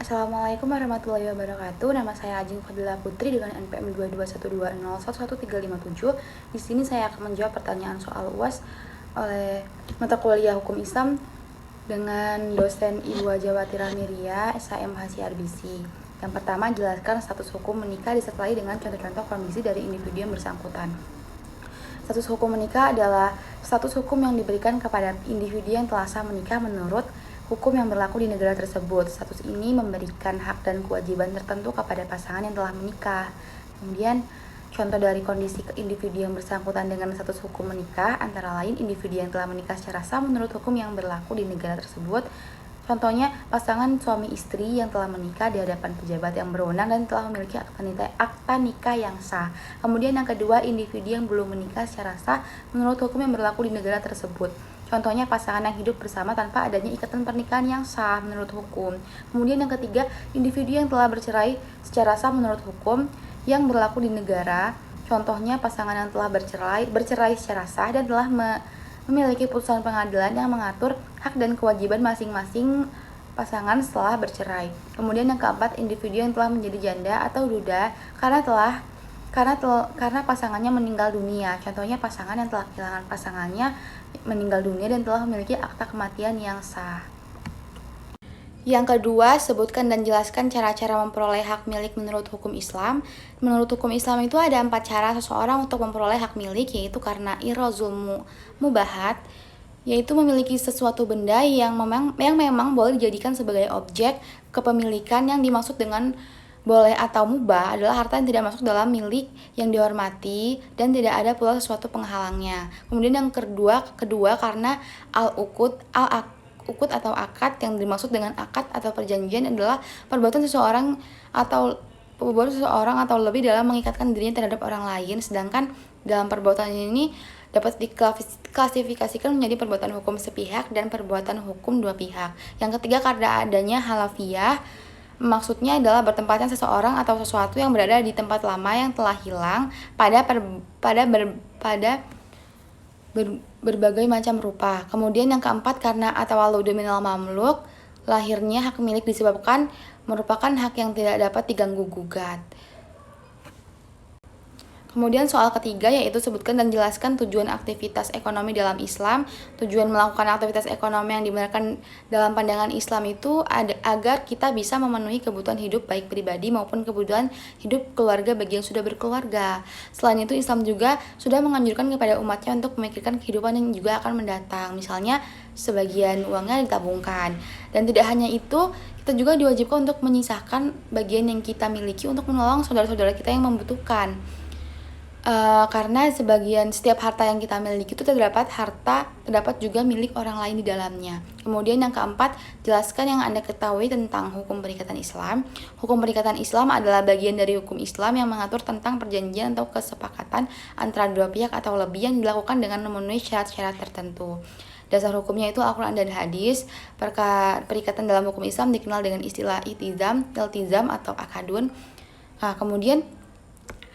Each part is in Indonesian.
Assalamualaikum warahmatullahi wabarakatuh. Nama saya Ajeng Fadila Putri dengan NPM 22120111357. Di sini saya akan menjawab pertanyaan soal UAS oleh mata kuliah Hukum Islam dengan dosen Ibu Ajawati Rahmiria, SHM HCRBC. Yang pertama, jelaskan status hukum menikah disertai dengan contoh-contoh kondisi dari individu yang bersangkutan. Status hukum menikah adalah status hukum yang diberikan kepada individu yang telah sah menikah menurut hukum yang berlaku di negara tersebut. Status ini memberikan hak dan kewajiban tertentu kepada pasangan yang telah menikah. Kemudian, contoh dari kondisi individu yang bersangkutan dengan status hukum menikah antara lain individu yang telah menikah secara sah menurut hukum yang berlaku di negara tersebut. Contohnya, pasangan suami istri yang telah menikah di hadapan pejabat yang berwenang dan telah memiliki akta nikah yang sah. Kemudian yang kedua, individu yang belum menikah secara sah menurut hukum yang berlaku di negara tersebut. Contohnya, pasangan yang hidup bersama tanpa adanya ikatan pernikahan yang sah menurut hukum. Kemudian yang ketiga, individu yang telah bercerai secara sah menurut hukum yang berlaku di negara. Contohnya, pasangan yang telah bercerai secara sah dan telah memiliki putusan pengadilan yang mengatur hak dan kewajiban masing-masing pasangan setelah bercerai. Kemudian yang keempat, individu yang telah menjadi janda atau duda karena pasangannya meninggal dunia. Contohnya, pasangan yang telah kehilangan pasangannya meninggal dunia dan telah memiliki akta kematian yang sah. Yang kedua, sebutkan dan jelaskan cara-cara memperoleh hak milik menurut hukum Islam. Menurut hukum Islam itu ada 4 cara seseorang untuk memperoleh hak milik, yaitu karena irozul mubahat, yaitu memiliki sesuatu benda yang memang boleh dijadikan sebagai objek kepemilikan. Yang dimaksud dengan boleh atau mubah adalah harta yang tidak masuk dalam milik yang dihormati dan tidak ada pula sesuatu penghalangnya. Kemudian yang kedua karena al-uqud atau akad. Yang dimaksud dengan akad atau perjanjian adalah perbuatan seseorang atau lebih dalam mengikatkan dirinya terhadap orang lain, sedangkan dalam perbuatan ini dapat diklasifikasikan menjadi perbuatan hukum sepihak dan perbuatan hukum dua pihak. Yang ketiga karena adanya halafiyah, maksudnya adalah bertempatnya seseorang atau sesuatu yang berada di tempat lama yang telah hilang pada berbagai macam rupa. Kemudian yang keempat karena atawalludu minal mamluk, lahirnya hak milik disebabkan merupakan hak yang tidak dapat diganggu gugat. Kemudian soal ketiga yaitu sebutkan dan jelaskan tujuan aktivitas ekonomi dalam Islam. Tujuan melakukan aktivitas ekonomi yang dibenarkan dalam pandangan Islam itu agar kita bisa memenuhi kebutuhan hidup baik pribadi maupun kebutuhan hidup keluarga bagi yang sudah berkeluarga. Selain itu Islam juga sudah menganjurkan kepada umatnya untuk memikirkan kehidupan yang juga akan mendatang. Misalnya sebagian uangnya ditabungkan. Dan tidak hanya itu, kita juga diwajibkan untuk menyisahkan bagian yang kita miliki untuk menolong saudara-saudara kita yang membutuhkan. Karena setiap harta yang kita miliki itu terdapat juga milik orang lain di dalamnya. Kemudian yang keempat, jelaskan yang Anda ketahui tentang hukum perikatan Islam. Hukum perikatan Islam adalah bagian dari hukum Islam yang mengatur tentang perjanjian atau kesepakatan antara dua pihak atau lebih yang dilakukan dengan memenuhi syarat-syarat tertentu. Dasar hukumnya itu Al-Quran dan Hadis. Perikatan dalam hukum Islam dikenal dengan istilah iltizam atau akadun. Kemudian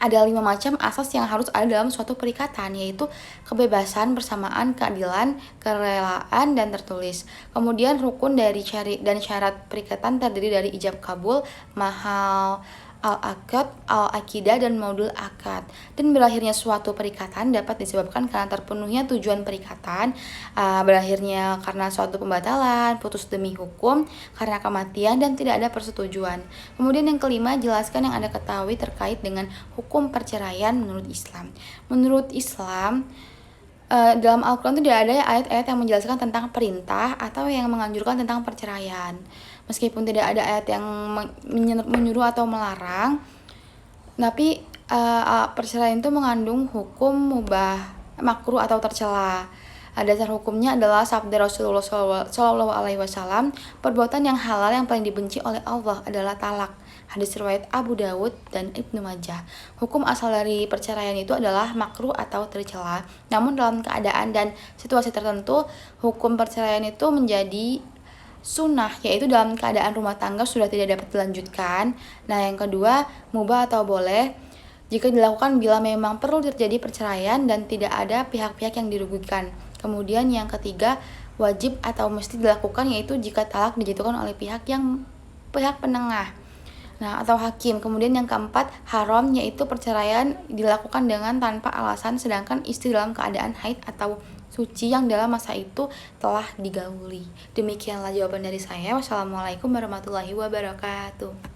ada 5 macam asas yang harus ada dalam suatu perikatan, yaitu kebebasan, persamaan, keadilan, kerelaan, dan tertulis. Kemudian rukun dari syarat perikatan terdiri dari ijab kabul, mahal, al-akad, al-akidah, dan modul akad. Dan berakhirnya suatu perikatan dapat disebabkan karena terpenuhnya tujuan perikatan, berakhirnya karena suatu pembatalan, putus demi hukum, karena kematian, dan tidak ada persetujuan. Kemudian yang kelima, jelaskan yang Anda ketahui terkait dengan hukum perceraian menurut Islam. Menurut Islam, dalam Al-Quran tidak ada ayat-ayat yang menjelaskan tentang perintah atau yang menganjurkan tentang perceraian. Meskipun tidak ada ayat yang menyuruh atau melarang, tapi perceraian itu mengandung hukum mubah, makruh atau tercela. Dasar hukumnya adalah sabda Rasulullah SAW, perbuatan yang halal yang paling dibenci oleh Allah adalah talak. Hadis riwayat Abu Dawud dan Ibnu Majah. Hukum asal dari perceraian itu adalah makruh atau tercela. Namun dalam keadaan dan situasi tertentu, hukum perceraian itu menjadi sunnah, yaitu dalam keadaan rumah tangga sudah tidak dapat dilanjutkan. Nah, yang kedua, mubah atau boleh jika dilakukan bila memang perlu terjadi perceraian dan tidak ada pihak-pihak yang dirugikan. Kemudian yang ketiga, wajib atau mesti dilakukan, yaitu jika talak dijatuhkan oleh pihak yang pihak penengah, nah atau hakim. Kemudian yang keempat, haram, yaitu perceraian dilakukan dengan tanpa alasan sedangkan istri dalam keadaan haid atau suci yang dalam masa itu telah digauli. Demikianlah jawaban dari saya. Wassalamualaikum warahmatullahi wabarakatuh.